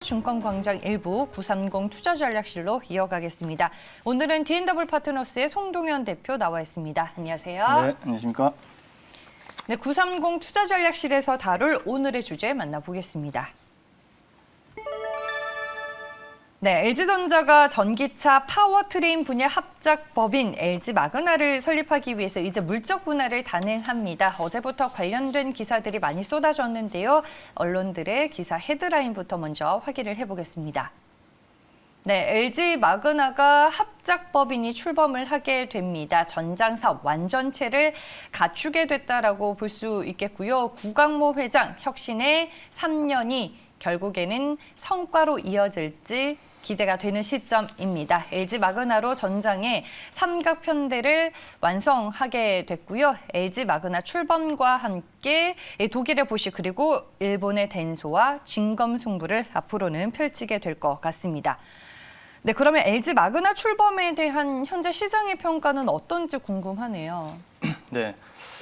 증권광장 1부 930 투자전략실로 이어가겠습니다. 오늘은 D&W 파트너스의 송동현 대표 나와 있습니다. 안녕하세요. 네, 안녕하십니까. 네, 930 투자전략실에서 다룰 오늘의 주제 만나보겠습니다. 네, LG전자가 전기차 파워트레인 분야 합작법인 LG 마그나를 설립하기 위해서 이제 물적 분할을 단행합니다. 어제부터 관련된 기사들이 많이 쏟아졌는데요. 언론들의 기사 헤드라인부터 먼저 확인을 해보겠습니다. 네, LG 마그나가 합작법인이 출범을 하게 됩니다. 전장 사업 완전체를 갖추게 됐다라고 볼 수 있겠고요. 구강모 회장 혁신의 3년이 결국에는 성과로 이어질지 기대가 되는 시점입니다. LG 마그나로 전장의 삼각 편대를 완성하게 됐고요. LG 마그나 출범과 함께 독일의 보쉬 그리고 일본의 덴소와 진검승부를 앞으로는 펼치게 될 것 같습니다. 네, 그러면 LG 마그나 출범에 대한 현재 시장의 평가는 어떤지 궁금하네요. 네.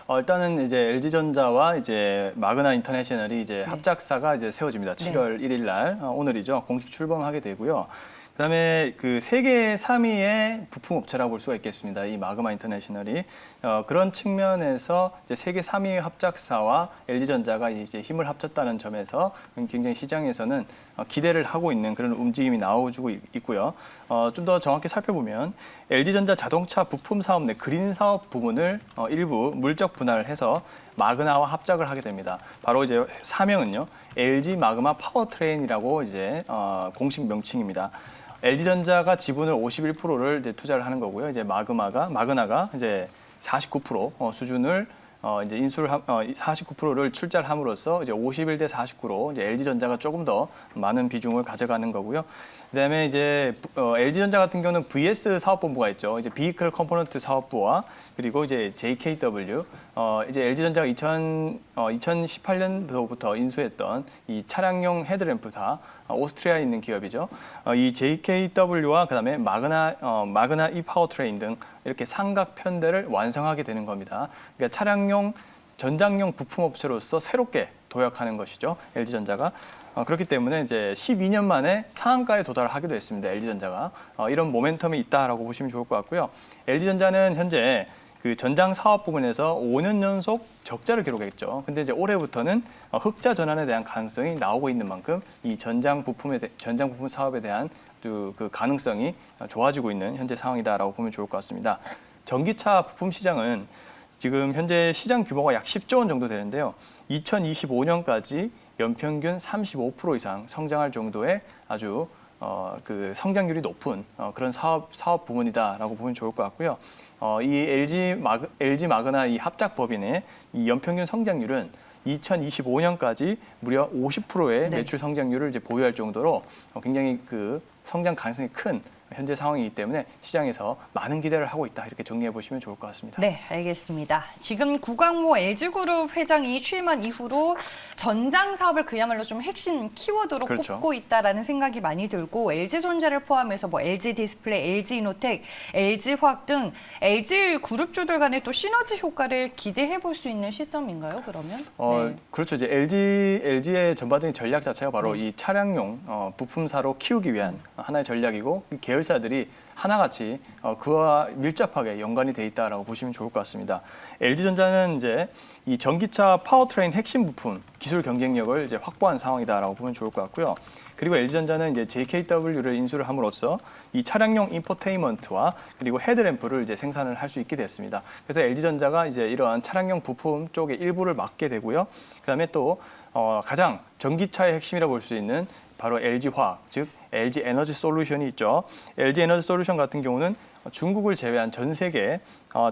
일단은 이제 LG전자와 이제 마그나 인터내셔널이 이제 합작사가 이제 세워집니다. 7월 1일 날 오늘이죠. 공식 출범하게 되고요. 그다음에 그 세계 3위의 부품 업체라고 볼 수가 있겠습니다. 이 마그마 인터내셔널이 그런 측면에서 이제 세계 3위의 합작사와 LG전자가 이제 힘을 합쳤다는 점에서 굉장히 시장에서는 기대를 하고 있는 그런 움직임이 나오고 있고요. 좀 더 정확히 살펴보면 LG전자 자동차 부품 사업 내 그린 사업 부문을 일부 물적 분할을 해서 마그나와 합작을 하게 됩니다. 바로 이제 사명은요, LG 마그마 파워트레인이라고 이제 공식 명칭입니다. LG전자가 지분을 51%를 이제 투자를 하는 거고요. 이제 마그나가 이제 49% 수준을 이제 인수를 49%를 출자를 함으로써 이제 51대 49로 이제 LG전자가 조금 더 많은 비중을 가져가는 거고요. 그다음에 이제 LG전자 같은 경우는 VS 사업본부가 있죠. 이제 비이클 컴포넌트 사업부와 그리고 이제 JKW 이제 LG전자가 2018년도부터 인수했던 이 차량용 헤드램프사 오스트리아에 있는 기업이죠. 이 JKW와 그다음에 마그나 이 파워트레인 등 이렇게 삼각 편대를 완성하게 되는 겁니다. 그러니까 차량용 전장용 부품 업체로서 새롭게 도약하는 것이죠. LG전자가. 그렇기 때문에 이제 12년 만에 상한가에 도달하기도 했습니다. LG전자가. 이런 모멘텀이 있다라고 보시면 좋을 것 같고요. LG전자는 현재 그 전장 사업 부분에서 5년 연속 적자를 기록했죠. 근데 이제 올해부터는 흑자 전환에 대한 가능성이 나오고 있는 만큼 이 전장 부품 사업에 대한 그 가능성이 좋아지고 있는 현재 상황이다라고 보면 좋을 것 같습니다. 전기차 부품 시장은 지금 현재 시장 규모가 약 10조 원 정도 되는데요. 2025년까지 연평균 35% 이상 성장할 정도의 아주 그 성장률이 높은 그런 사업 부문이다라고 보면 좋을 것 같고요. 이 LG 마그나 이 합작법인의 이 연평균 성장률은 2025년까지 무려 50%의 매출 성장률을 이제 보유할 정도로 굉장히 그 성장 가능성이 큰 현재 상황이기 때문에 시장에서 많은 기대를 하고 있다 이렇게 정리해 보시면 좋을 것 같습니다. 네, 알겠습니다. 지금 구강모 LG그룹 회장이 취임한 이후로 전장 사업을 그야말로 좀 핵심 키워드로 꼽고 있다라는 생각이 많이 들고 LG전자를 포함해서 뭐 LG 디스플레이, LG 이노텍, LG 화학 등 LG 그룹주들 간의 또 시너지 효과를 기대해 볼 수 있는 시점인가요? 그러면? 그렇죠. 이제 LG의 전반적인 전략 자체가 바로 이 차량용 부품사로 키우기 위한 하나의 전략이고 계열사들이 하나같이 그와 밀접하게 연관이 돼 있다라고 보시면 좋을 것 같습니다. LG전자는 이제 이 전기차 파워트레인 핵심 부품 기술 경쟁력을 이제 확보한 상황이다라고 보면 좋을 것 같고요. 그리고 LG전자는 이제 JKW를 인수를 함으로써 이 차량용 인포테인먼트와 그리고 헤드램프를 이제 생산을 할 수 있게 됐습니다. 그래서 LG전자가 이제 이러한 차량용 부품 쪽의 일부를 맡게 되고요. 그다음에 또 가장 전기차의 핵심이라 볼 수 있는 바로 LG화학, 즉 LG 에너지 솔루션이 있죠. LG 에너지 솔루션 같은 경우는 중국을 제외한 전 세계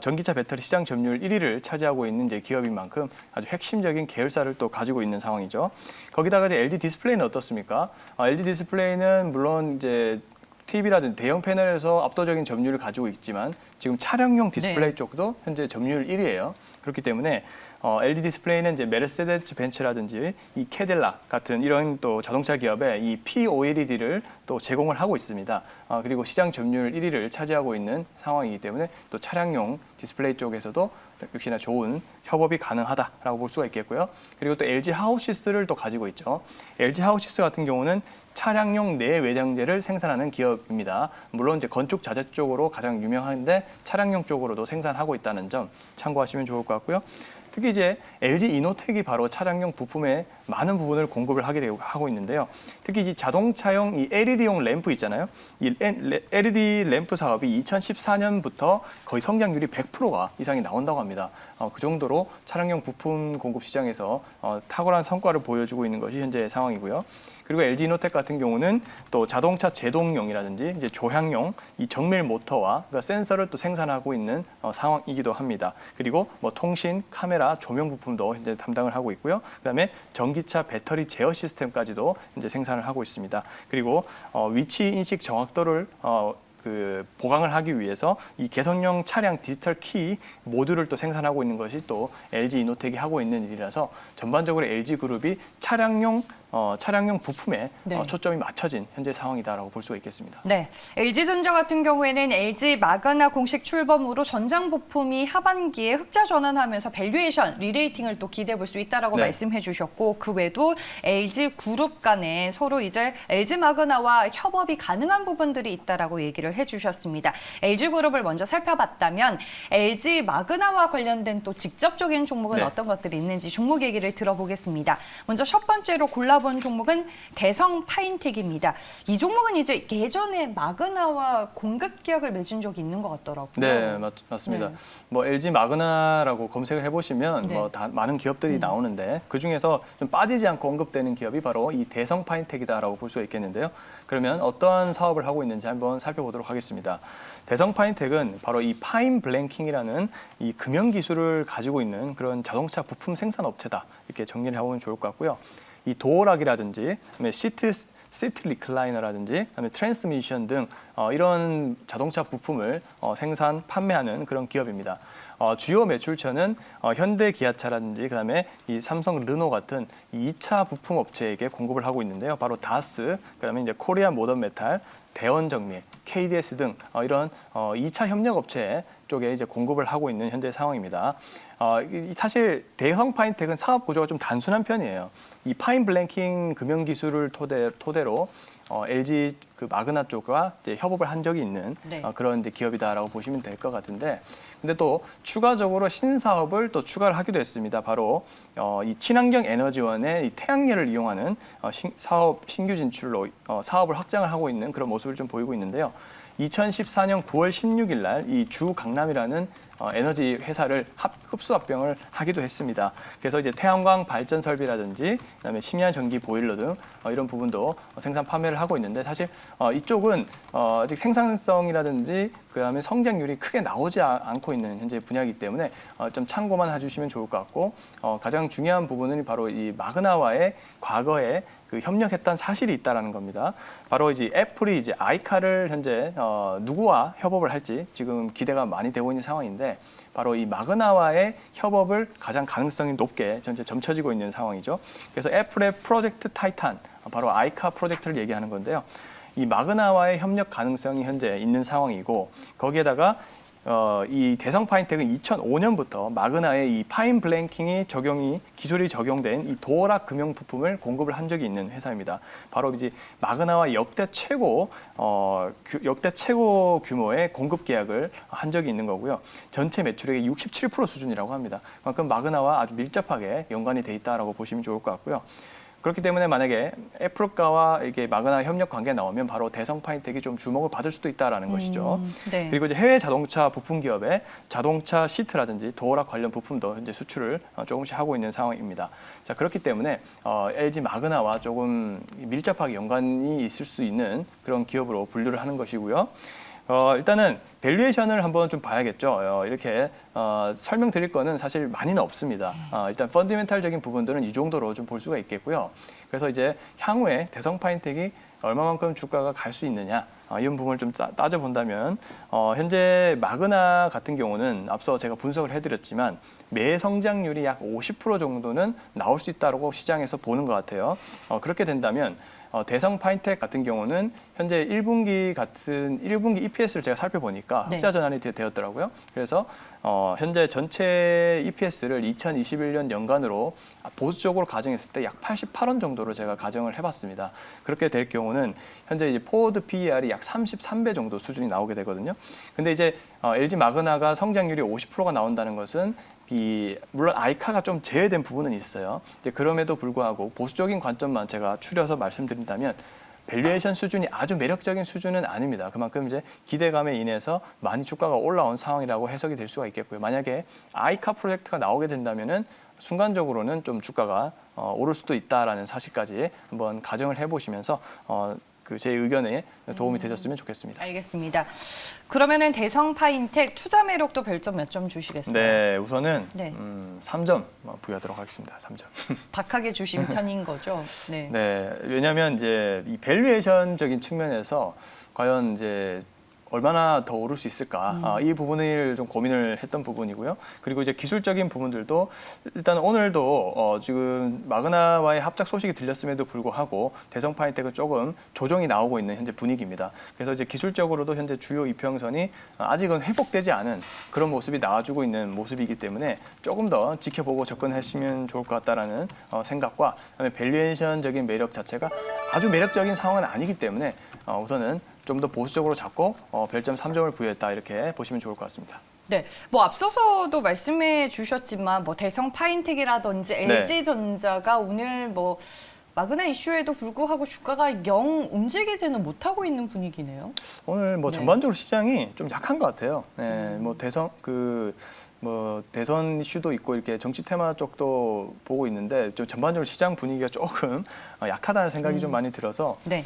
전기차 배터리 시장 점유율 1위를 차지하고 있는 이제 기업인 만큼 아주 핵심적인 계열사를 또 가지고 있는 상황이죠. 거기다가 이제 LG 디스플레이는 어떻습니까? LG 디스플레이는 물론 이제 TV라든지 대형 패널에서 압도적인 점유율을 가지고 있지만 지금 차량용 디스플레이 쪽도 현재 점유율 1위예요. 그렇기 때문에 LG 디스플레이는 이제 메르세데스 벤츠라든지 이 캐딜락 같은 이런 또 자동차 기업에 이 POLED를 또 제공을 하고 있습니다. 그리고 시장 점유율 1위를 차지하고 있는 상황이기 때문에 또 차량용 디스플레이 쪽에서도 역시나 좋은 협업이 가능하다라고 볼 수가 있겠고요. 그리고 또 LG 하우시스를 또 가지고 있죠. LG 하우시스 같은 경우는 차량용 내외장재를 생산하는 기업입니다. 물론 이제 건축 자재 쪽으로 가장 유명한데 차량용 쪽으로도 생산하고 있다는 점 참고하시면 좋을 것 같고요. 특히 이제 LG 이노텍이 바로 차량용 부품의 많은 부분을 공급을 하고 있는데요. 특히 이 자동차용 이 LED용 램프 있잖아요. 이 LED 램프 사업이 2014년부터 거의 성장률이 100%가 이상이 나온다고 합니다. 그 정도로 차량용 부품 공급 시장에서 탁월한 성과를 보여주고 있는 것이 현재 상황이고요. 그리고 LG 이노텍 같은 경우는 또 자동차 제동용이라든지 이제 조향용 이 정밀 모터와 그러니까 센서를 또 생산하고 있는 상황이기도 합니다. 그리고 뭐 통신, 카메라, 조명 부품도 이제 담당을 하고 있고요. 그다음에 전기차 배터리 제어 시스템까지도 이제 생산을 하고 있습니다. 그리고 위치 인식 정확도를 보강을 하기 위해서 이 개선용 차량 디지털 키 모듈을 또 생산하고 있는 것이 또 LG 이노텍이 하고 있는 일이라서 전반적으로 LG 그룹이 차량용 부품에 네. 초점이 맞춰진 현재 상황이다라고 볼 수가 있겠습니다. 네, LG전자 같은 경우에는 LG 마그나 공식 출범으로 전장 부품이 하반기에 흑자 전환하면서 밸류에이션 리레이팅을 또 기대해 볼 수 있다라고 네. 말씀해 주셨고 그 외에도 LG 그룹 간에 서로 이제 LG 마그나와 협업이 가능한 부분들이 있다라고 얘기를 해주셨습니다. LG 그룹을 먼저 살펴봤다면 LG 마그나와 관련된 또 직접적인 종목은 네. 어떤 것들이 있는지 종목 얘기를 들어보겠습니다. 먼저 첫 번째로 골라본 종목은 대성 파인텍입니다. 이 종목은 이제 예전에 마그나와 공급 계약을 맺은 적이 있는 것 같더라고요. 네, 맞습니다. 네. 뭐 LG 마그나라고 검색을 해보시면 네. 뭐 다 많은 기업들이 나오는데 그 중에서 좀 빠지지 않고 언급되는 기업이 바로 이 대성 파인텍이다라고 볼 수가 있겠는데요. 그러면 어떠한 사업을 하고 있는지 한번 살펴보도록 하겠습니다. 대성 파인텍은 바로 이 파인 블랭킹이라는 이 금형 기술을 가지고 있는 그런 자동차 부품 생산 업체다 이렇게 정리를 해보면 좋을 것 같고요. 이 도어락이라든지 시트 리클라이너라든지 그다음에 트랜스미션 등 이런 자동차 부품을 생산, 판매하는 그런 기업입니다. 주요 매출처는 현대 기아차라든지 그다음에 이 삼성 르노 같은 2차 부품 업체에게 공급을 하고 있는데요. 바로 다스, 그다음에 이제 코리아 모던 메탈, 대원 정밀, KDS 등 이런 2차 협력 업체 쪽에 이제 공급을 하고 있는 현재 상황입니다. 사실 대형 파인텍은 사업 구조가 좀 단순한 편이에요. 이 파인 블랭킹 금형 기술을 토대로 LG 그 마그나 쪽과 이제 협업을 한 적이 있는 네. 그런 이제 기업이다라고 보시면 될 것 같은데, 근데 또 추가적으로 신사업을 또 추가를 하기도 했습니다. 바로 이 친환경 에너지원의 이 태양열을 이용하는 신규 진출로 사업을 확장을 하고 있는 그런 모습을 좀 보이고 있는데요. 2014년 9월 16일 날 이 주 강남이라는 에너지 회사를 흡수 합병을 하기도 했습니다. 그래서 이제 태양광 발전 설비라든지 그다음에 심야 전기 보일러 등 이런 부분도 생산 판매를 하고 있는데, 사실 이쪽은 아직 생산성이라든지 그다음에 성장률이 크게 나오지 않고 있는 현재 분야이기 때문에 좀 참고만 해주시면 좋을 것 같고, 가장 중요한 부분은 바로 이 마그나와의 과거에 그 협력했던 사실이 있다라는 겁니다. 바로 이제 애플이 이제 아이카를 현재 누구와 협업을 할지 지금 기대가 많이 되고 있는 상황인데, 바로 이 마그나와의 협업을 가장 가능성이 높게 현재 점쳐지고 있는 상황이죠. 그래서 애플의 프로젝트 타이탄, 바로 아이카 프로젝트를 얘기하는 건데요. 이 마그나와의 협력 가능성이 현재 있는 상황이고, 거기에다가 이 대성 파인텍은 2005년부터 마그나의 이 파인 블랭킹이 기술이 적용된 이 도어락 금형 부품을 공급을 한 적이 있는 회사입니다. 바로 이제 마그나와 역대 최고 규모의 공급 계약을 한 적이 있는 거고요. 전체 매출액의 67% 수준이라고 합니다. 그만큼 마그나와 아주 밀접하게 연관이 돼 있다라고 보시면 좋을 것 같고요. 그렇기 때문에 만약에 애플과와 이게 마그나 협력 관계가 나오면 바로 대성 파인텍이 좀 주목을 받을 수도 있다라는 것이죠. 네. 그리고 이제 해외 자동차 부품 기업의 자동차 시트라든지 도어락 관련 부품도 현재 수출을 조금씩 하고 있는 상황입니다. 자, 그렇기 때문에 LG 마그나와 조금 밀접하게 연관이 있을 수 있는 그런 기업으로 분류를 하는 것이고요. 일단은 밸류에이션을 한번 좀 봐야겠죠. 이렇게 설명드릴 거는 사실 많이는 없습니다. 일단 펀더멘탈적인 부분들은 이 정도로 좀 볼 수가 있겠고요. 그래서 이제 향후에 대성 파인텍이 얼마만큼 주가가 갈 수 있느냐 이런 부분을 좀 따져본다면 현재 마그나 같은 경우는 앞서 제가 분석을 해드렸지만 매 성장률이 약 50% 정도는 나올 수 있다고 시장에서 보는 것 같아요. 그렇게 된다면 대성 파인텍 같은 경우는 현재 1분기 EPS를 제가 살펴보니까 네. 흑자 전환이 되었더라고요. 그래서 현재 전체 EPS를 2021년 연간으로 보수적으로 가정했을 때 약 88원 정도로 제가 가정을 해봤습니다. 그렇게 될 경우는 현재 이제 포워드 PER이 약 33배 정도 수준이 나오게 되거든요. 근데 이제 LG 마그나가 성장률이 50%가 나온다는 것은 물론 아이카가 좀 제외된 부분은 있어요. 이제 그럼에도 불구하고 보수적인 관점만 제가 추려서 말씀드린다면 밸류에이션 수준이 아주 매력적인 수준은 아닙니다. 그만큼 이제 기대감에 인해서 많이 주가가 올라온 상황이라고 해석이 될 수가 있겠고요. 만약에 아이카 프로젝트가 나오게 된다면은 순간적으로는 좀 주가가 오를 수도 있다라는 사실까지 한번 가정을 해보시면서 제 의견에 도움이 되셨으면 좋겠습니다. 알겠습니다. 그러면은 대성 파인텍 투자 매력도 별점 몇 점 주시겠어요? 네, 우선은 네. 3점 부여하도록 하겠습니다. 3점. 박하게 주신 편인 거죠? 네. 네, 왜냐하면 이제 이 밸류에이션적인 측면에서 과연 이제 얼마나 더 오를 수 있을까 이 부분을 좀 고민을 했던 부분이고요. 그리고 이제 기술적인 부분들도 일단 오늘도 지금 마그나와의 합작 소식이 들렸음에도 불구하고 대성 파인텍은 조금 조정이 나오고 있는 현재 분위기입니다. 그래서 이제 기술적으로도 현재 주요 이평선이 아직은 회복되지 않은 그런 모습이 나와주고 있는 모습이기 때문에 조금 더 지켜보고 접근하시면 좋을 것 같다라는 생각과 그다음에 밸류에이션적인 매력 자체가 아주 매력적인 상황은 아니기 때문에 우선은 좀 더 보수적으로 잡고 별점 3점을 부여했다 이렇게 보시면 좋을 것 같습니다. 네, 뭐 앞서서도 말씀해 주셨지만 뭐 대성 파인텍이라든지 네. LG전자가 오늘 뭐 마그나 이슈에도 불구하고 주가가 영 움직이지는 못하고 있는 분위기네요. 오늘 뭐 네. 전반적으로 시장이 좀 약한 것 같아요. 네, 뭐 대선 이슈도 있고 이렇게 정치 테마 쪽도 보고 있는데 좀 전반적으로 시장 분위기가 조금 약하다는 생각이 좀 많이 들어서 네.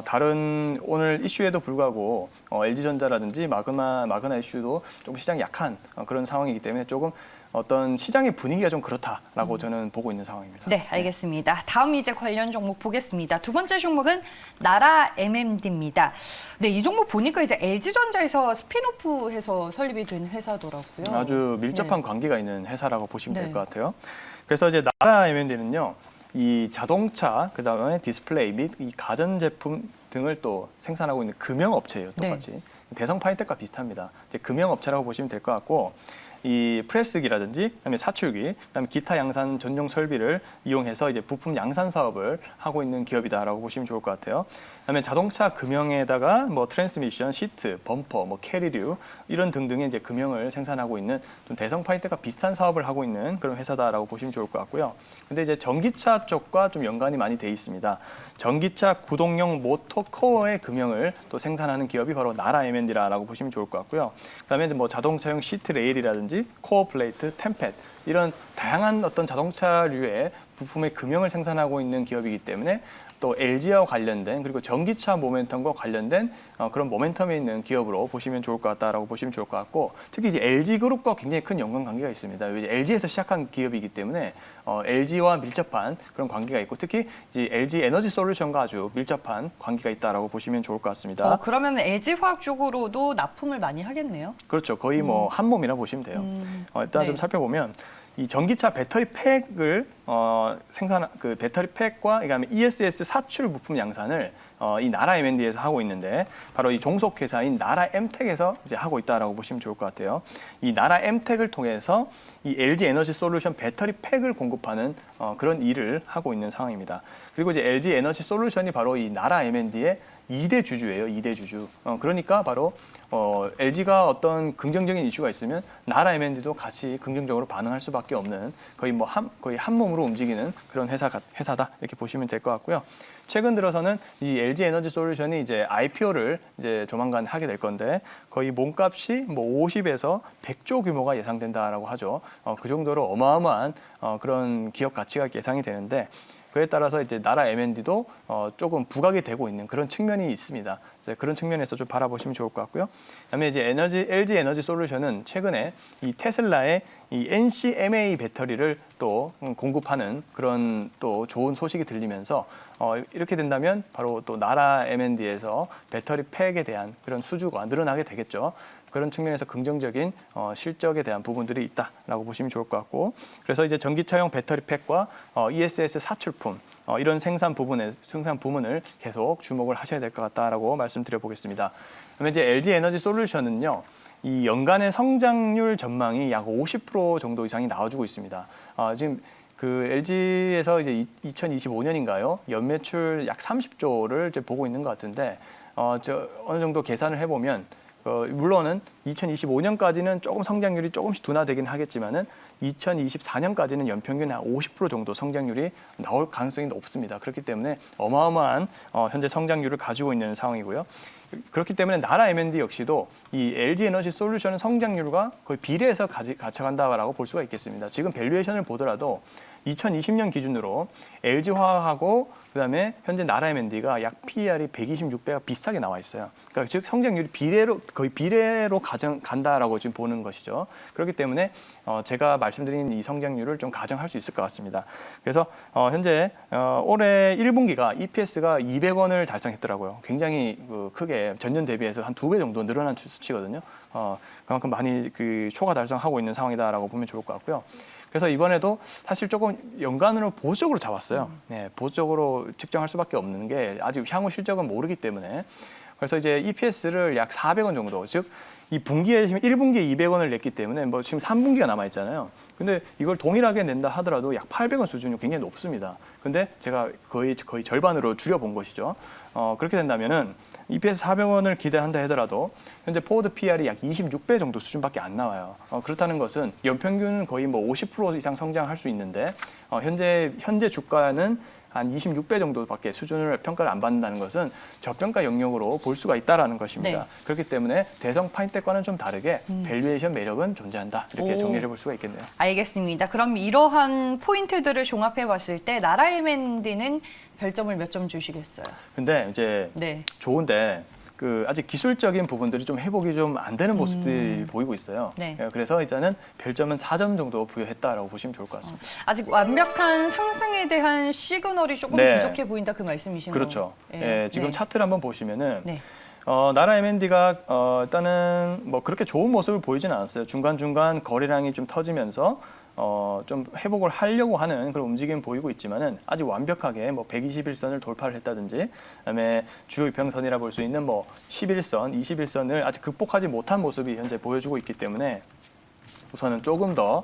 다른 오늘 이슈에도 불구하고 LG전자라든지 마그나 이슈도 조금 시장이 약한 그런 상황이기 때문에 조금 어떤 시장의 분위기가 좀 그렇다라고 저는 보고 있는 상황입니다. 네, 알겠습니다. 다음 이제 관련 종목 보겠습니다. 두 번째 종목은 나라 MMD입니다. 네, 이 종목 보니까 이제 LG전자에서 스핀오프해서 설립이 된 회사더라고요. 아주 밀접한 네. 관계가 있는 회사라고 보시면 네. 될 것 같아요. 그래서 이제 나라 M&D는요, 이 자동차, 그다음에 디스플레이 및 이 가전제품 등을 또 생산하고 있는 금형업체예요, 똑같이. 대성 파인텍과 비슷합니다. 이제 금형업체라고 보시면 될 것 같고, 이 프레스기라든지 그다음에 사출기, 그다음에 기타 양산 전용 설비를 이용해서 이제 부품 양산 사업을 하고 있는 기업이다라고 보시면 좋을 것 같아요. 그다음에 자동차 금형에다가 뭐 트랜스미션, 시트, 범퍼, 뭐 캐리류 이런 등등의 이제 금형을 생산하고 있는 좀 대성 파인텍과 비슷한 사업을 하고 있는 그런 회사다라고 보시면 좋을 것 같고요. 근데 이제 전기차 쪽과 좀 연관이 많이 돼 있습니다. 전기차 구동용 모터 코어의 금형을 또 생산하는 기업이 바로 나라 M&D라고 보시면 좋을 것 같고요. 그다음에 뭐 자동차용 시트 레일이라든지 코어 플레이트, 템펫 이런 다양한 어떤 자동차류의 부품의 금형을 생산하고 있는 기업이기 때문에 또 LG와 관련된 그리고 전기차 모멘텀과 관련된 그런 모멘텀에 있는 기업으로 보시면 좋을 것 같다라고 보시면 좋을 것 같고 특히 이제 LG 그룹과 굉장히 큰 연관 관계가 있습니다. LG에서 시작한 기업이기 때문에 LG와 밀접한 그런 관계가 있고 특히 이제 LG 에너지 솔루션과 아주 밀접한 관계가 있다라고 보시면 좋을 것 같습니다. 그러면 LG화학 쪽으로도 납품을 많이 하겠네요. 그렇죠. 거의 뭐 한 몸이라 보시면 돼요. 일단 네. 좀 살펴보면 이 전기차 배터리 팩을 그 배터리 팩과 그다음에 ESS 사출 부품 양산을 이 나라 M&D에서 하고 있는데 바로 이 종속 회사인 나라 엠텍에서 이제 하고 있다라고 보시면 좋을 것 같아요. 이 나라 엠텍을 통해서 이 LG 에너지 솔루션 배터리 팩을 공급하는 그런 일을 하고 있는 상황입니다. 그리고 이제 LG 에너지 솔루션이 바로 이 나라 M&D의 2대 주주예요. 2대 주주. 그러니까 바로 LG가 어떤 긍정적인 이슈가 있으면 나라 M&D도 같이 긍정적으로 반응할 수밖에 없는 거의 한 몸으로 움직이는 그런 회사다 이렇게 보시면 될 것 같고요. 최근 들어서는 이 LG 에너지 솔루션이 이제 IPO를 이제 조만간 하게 될 건데 거의 몸값이 뭐 50에서 100조 규모가 예상된다라고 하죠. 그 정도로 어마어마한 그런 기업 가치가 예상이 되는데 그에 따라서 이제 나라 M&D도 조금 부각이 되고 있는 그런 측면이 있습니다. 이제 그런 측면에서 좀 바라보시면 좋을 것 같고요. 그다음에 이제 LG 에너지 솔루션은 최근에 이 테슬라의 이 NCMA 배터리를 또 공급하는 그런 또 좋은 소식이 들리면서 이렇게 된다면 바로 또 나라 M&D에서 배터리 팩에 대한 그런 수주가 늘어나게 되겠죠. 그런 측면에서 긍정적인 실적에 대한 부분들이 있다라고 보시면 좋을 것 같고, 그래서 이제 전기차용 배터리 팩과 ESS 사출품 이런 생산 부문을 계속 주목을 하셔야 될 것 같다라고 말씀드려 보겠습니다. 그다음에 이제 LG 에너지 솔루션은요. 이 연간의 성장률 전망이 약 50% 정도 이상이 나와주고 있습니다. 지금 그 LG에서 이제 2025년인가요? 연매출 약 30조를 이제 보고 있는 것 같은데, 어느 정도 계산을 해보면 물론은 2025년까지는 조금 성장률이 조금씩 둔화되긴 하겠지만은 2024년까지는 연평균 한 50% 정도 성장률이 나올 가능성이 높습니다. 그렇기 때문에 어마어마한 현재 성장률을 가지고 있는 상황이고요. 그렇기 때문에 나라 M&D 역시도 이 LG 에너지 솔루션 성장률과 거의 비례해서 가져간다라고 볼 수가 있겠습니다. 지금 밸류에이션을 보더라도 2020년 기준으로 LG화학하고 그다음에 현재 나라 M&D가 약 PER이 126배가 비슷하게 나와 있어요. 그러니까 즉 성장률이 거의 비례로 간다라고 지금 보는 것이죠. 그렇기 때문에 제가 말씀드린 이 성장률을 좀 가정할 수 있을 것 같습니다. 그래서 현재 올해 1분기가 EPS가 200원을 달성했더라고요. 굉장히 크게 전년 대비해서 한 2배 정도 늘어난 수치거든요. 그만큼 많이 초과 달성하고 있는 상황이다라고 보면 좋을 것 같고요. 그래서 이번에도 사실 조금 연간으로 보수적으로 잡았어요. 네, 보수적으로 측정할 수밖에 없는 게 아직 향후 실적은 모르기 때문에. 그래서 이제 EPS를 약 400원 정도, 즉 이 분기에 지금 1분기에 200원을 냈기 때문에 뭐 지금 3분기가 남아 있잖아요. 근데 이걸 동일하게 낸다 하더라도 약 800원 수준이 굉장히 높습니다. 근데 제가 거의 절반으로 줄여본 것이죠. 그렇게 된다면은 EPS 400원을 기대한다 하더라도 현재 포워드 PR이 약 26배 정도 수준밖에 안 나와요. 그렇다는 것은 연평균은 거의 뭐 50% 이상 성장할 수 있는데 현재 주가는 한 26배 정도밖에 수준을 평가를 안 받는다는 것은 저평가 영역으로 볼 수가 있다라는 것입니다. 네. 그렇기 때문에 대성 파인텍과는 좀 다르게 밸류에이션 매력은 존재한다. 이렇게 정리를 해볼 수가 있겠네요. 알겠습니다. 그럼 이러한 포인트들을 종합해 봤을 때 나라 M&D는 별점을 몇 점 주시겠어요? 근데 이제 네. 좋은데 아직 기술적인 부분들이 좀 회복이 좀 안 되는 모습들이 보이고 있어요. 네. 그래서 일단은 별점은 4점 정도 부여했다라고 보시면 좋을 것 같습니다. 아직 완벽한 상승에 대한 시그널이 조금 네. 부족해 보인다 그 말씀이신 거죠? 그렇죠. 지금 네. 차트를 한번 보시면은 네. 나라 M&D가 일단은 뭐 그렇게 좋은 모습을 보이지는 않았어요. 중간중간 거래량이 좀 터지면서 좀 회복을 하려고 하는 그런 움직임 보이고 있지만은 아직 완벽하게 뭐 121선을 돌파를 했다든지, 그다음에 주요 이평선이라 볼 수 있는 뭐 11선, 21선을 아직 극복하지 못한 모습이 현재 보여주고 있기 때문에 우선은 조금 더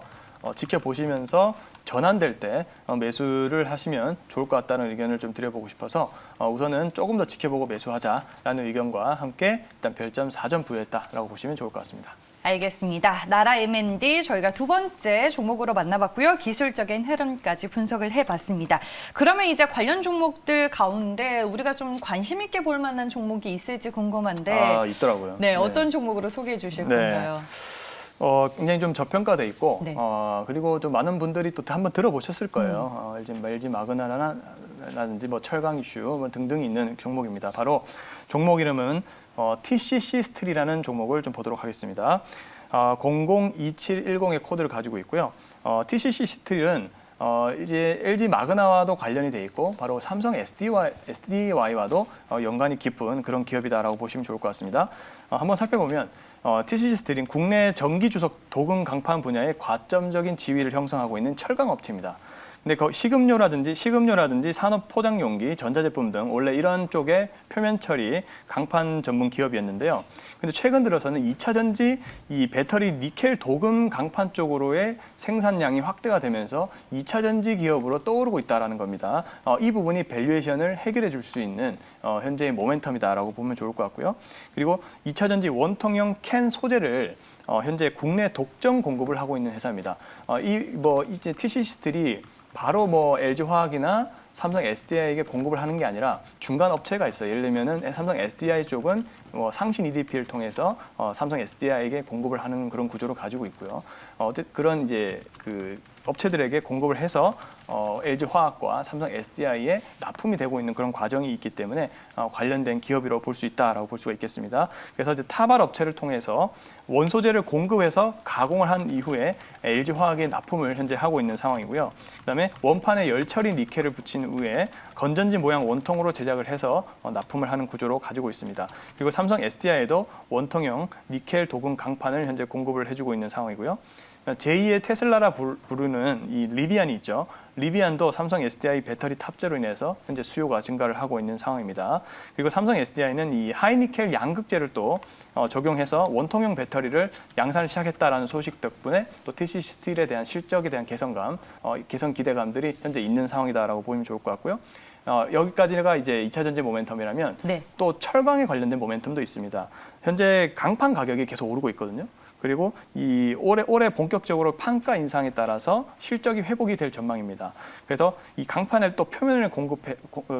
지켜보시면서 전환될 때 매수를 하시면 좋을 것 같다는 의견을 좀 드려보고 싶어서 우선은 조금 더 지켜보고 매수하자라는 의견과 함께 일단 별점 4점 부여했다라고 보시면 좋을 것 같습니다. 알겠습니다. 나라 M&D 저희가 두 번째 종목으로 만나봤고요. 기술적인 흐름까지 분석을 해봤습니다. 그러면 이제 관련 종목들 가운데 우리가 좀 관심 있게 볼 만한 종목이 있을지 궁금한데 있더라고요. 네, 어떤 종목으로 소개해 주실 건가요? 굉장히 좀 저평가돼 있고 네. 그리고 좀 많은 분들이 또 한번 들어보셨을 거예요. LG 마그나라든지 뭐 철강 이슈 뭐 등등이 있는 종목입니다. 바로 종목 이름은 TCC 스틸이라는 종목을 좀 보도록 하겠습니다. 002710의 코드를 가지고 있고요. TCC 스틸은 이제 LG 마그나와도 관련이 돼 있고 바로 삼성 SDI와도 연관이 깊은 그런 기업이다라고 보시면 좋을 것 같습니다. 한번 살펴보면 TCC 스틸은 국내 전기 주석 도금 강판 분야의 과점적인 지위를 형성하고 있는 철강 업체입니다. 근데 식음료라든지 산업 포장 용기, 전자제품 등 원래 이런 쪽의 표면 처리 강판 전문 기업이었는데요. 근데 최근 들어서는 2차 전지 이 배터리 니켈 도금 강판 쪽으로의 생산량이 확대가 되면서 2차 전지 기업으로 떠오르고 있다라는 겁니다. 이 부분이 밸류에이션을 해결해 줄 수 있는 현재의 모멘텀이다라고 보면 좋을 것 같고요. 그리고 2차 전지 원통형 캔 소재를 현재 국내 독점 공급을 하고 있는 회사입니다. 이제 TCC들이 바로 뭐 LG화학이나 삼성 SDI에게 공급을 하는 게 아니라 중간 업체가 있어요. 예를 들면은 삼성 SDI 쪽은 뭐 상신 EDP를 통해서 삼성 SDI에게 공급을 하는 그런 구조를 가지고 있고요. 어쨌든 그런 이제 업체들에게 공급을 해서 LG화학과 삼성 SDI에 납품이 되고 있는 그런 과정이 있기 때문에 관련된 기업이라고 볼 수 있다라고 볼 수가 있겠습니다. 그래서 이제 타발 업체를 통해서 원소재를 공급해서 가공을 한 이후에 LG화학에 납품을 현재 하고 있는 상황이고요. 그다음에 원판에 열처리 니켈을 붙인 후에 건전지 모양 원통으로 제작을 해서 납품을 하는 구조로 가지고 있습니다. 그리고 삼성 SDI에도 원통형 니켈 도금 강판을 현재 공급을 해주고 있는 상황이고요. 제2의 테슬라라 부르는 이 리비안이 있죠. 리비안도 삼성 SDI 배터리 탑재로 인해서 현재 수요가 증가를 하고 있는 상황입니다. 그리고 삼성 SDI는 이 하이니켈 양극재를 또 적용해서 원통형 배터리를 양산을 시작했다라는 소식 덕분에 또 TC 스틸에 대한 실적에 대한 개선 기대감들이 현재 있는 상황이다라고 보면 좋을 것 같고요. 여기까지가 이제 2차 전지 모멘텀이라면 네. 또 철강에 관련된 모멘텀도 있습니다. 현재 강판 가격이 계속 오르고 있거든요. 그리고 이 올해 본격적으로 판가 인상에 따라서 실적이 회복이 될 전망입니다. 그래서 이 강판을 또 표면을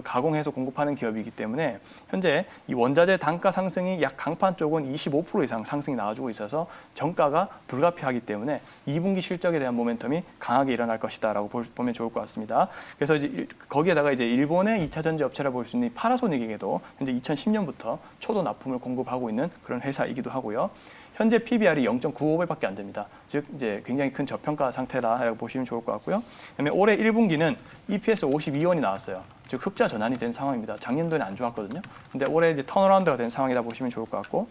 가공해서 공급하는 기업이기 때문에 현재 이 원자재 단가 상승이 약 강판 쪽은 25% 이상 상승이 나와주고 있어서 정가가 불가피하기 때문에 2분기 실적에 대한 모멘텀이 강하게 일어날 것이다라고 보면 좋을 것 같습니다. 그래서 이제 거기에다가 이제 일본의 2차 전지 업체라 볼 수 있는 파나소닉에게도 현재 2010년부터 초도 납품을 공급하고 있는 그런 회사이기도 하고요. 현재 PBR이 0.95배밖에 안 됩니다. 즉 이제 굉장히 큰 저평가 상태라고 보시면 좋을 것 같고요. 그다음에 올해 1분기는 EPS 52원이 나왔어요. 즉 흑자 전환이 된 상황입니다. 작년도에는 안 좋았거든요. 근데 올해 이제 턴어라운드가 된 상황이다 보시면 좋을 것 같고.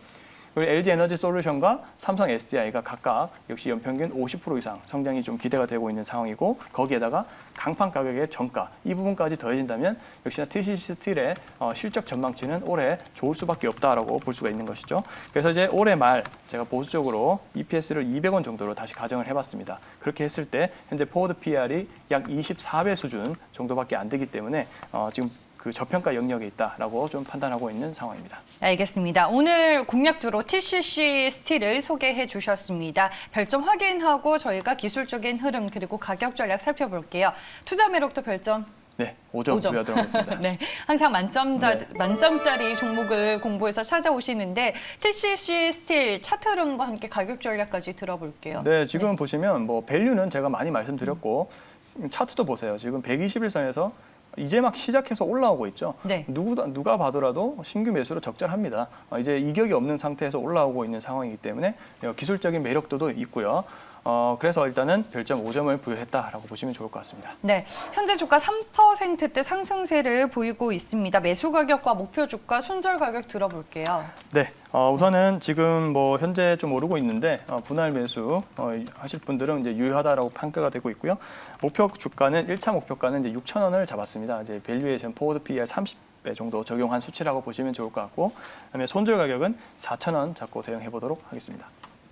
그리고 LG 에너지 솔루션과 삼성 SDI가 각각 역시 연평균 50% 이상 성장이 좀 기대가 되고 있는 상황이고 거기에다가 강판 가격의 정가 이 부분까지 더해진다면 역시나 TC 스틸의 실적 전망치는 올해 좋을 수밖에 없다라고 볼 수가 있는 것이죠. 그래서 이제 올해 말 제가 보수적으로 EPS를 200원 정도로 다시 가정을 해봤습니다. 그렇게 했을 때 현재 포워드 PR이 약 24배 수준 정도밖에 안 되기 때문에 지금 그 저평가 영역에 있다라고 좀 판단하고 있는 상황입니다. 알겠습니다. 오늘 공략주로 TCC 스틸을 소개해 주셨습니다. 별점 확인하고 저희가 기술적인 흐름 그리고 가격 전략 살펴볼게요. 투자 매력도 별점 네, 5점 부여드리도록 하겠습니다. 네, 항상 만점짜리 종목을 공부해서 찾아오시는데 TCC 스틸 차트 흐름과 함께 가격 전략까지 들어볼게요. 네, 지금 보시면 뭐 밸류는 제가 많이 말씀드렸고 차트도 보세요. 지금 121선에서 이제 막 시작해서 올라오고 있죠. 네. 누가 봐더라도 신규 매수로 적절합니다. 이제 이격이 없는 상태에서 올라오고 있는 상황이기 때문에 기술적인 매력도도 있고요. 그래서 일단은 별점 5점을 부여했다라고 보시면 좋을 것 같습니다. 네, 현재 주가 3%대 상승세를 보이고 있습니다. 매수 가격과 목표 주가, 손절 가격 들어볼게요. 네, 우선은 지금 뭐 현재 좀 오르고 있는데 분할 매수 하실 분들은 이제 유효하다라고 평가가 되고 있고요. 목표 주가는 1차 목표가는 이제 6,000원을 잡았습니다. 이제 밸류에이션 포워드 PER 30배 정도 적용한 수치라고 보시면 좋을 것 같고, 그다음에 손절 가격은 4,000원 잡고 대응해 보도록 하겠습니다.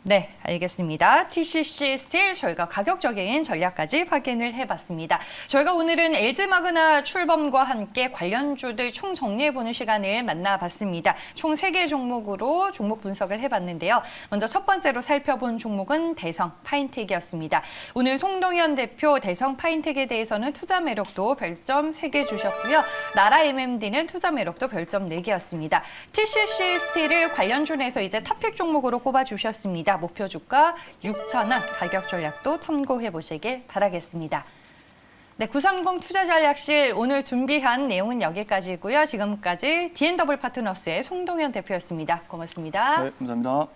네, 알겠습니다. TCC 스틸 저희가 가격적인 전략까지 확인을 해봤습니다. 저희가 오늘은 LG 마그나 출범과 함께 관련주들 총 정리해보는 시간을 만나봤습니다. 총 3개 종목으로 종목 분석을 해봤는데요. 먼저 첫 번째로 살펴본 종목은 대성 파인텍이었습니다. 오늘 송동현 대표 대성 파인텍에 대해서는 투자 매력도 별점 3개 주셨고요. 나라 MMD는 투자 매력도 별점 4개였습니다. TCC 스틸을 관련주 내에서 이제 탑픽 종목으로 꼽아주셨습니다. 목표 주가 6,000원, 가격 전략도 참고해 보시길 바라겠습니다. 네, 930 투자 전략실 오늘 준비한 내용은 여기까지고요. 지금까지 D&W 파트너스의 송동현 대표였습니다. 고맙습니다. 네, 감사합니다.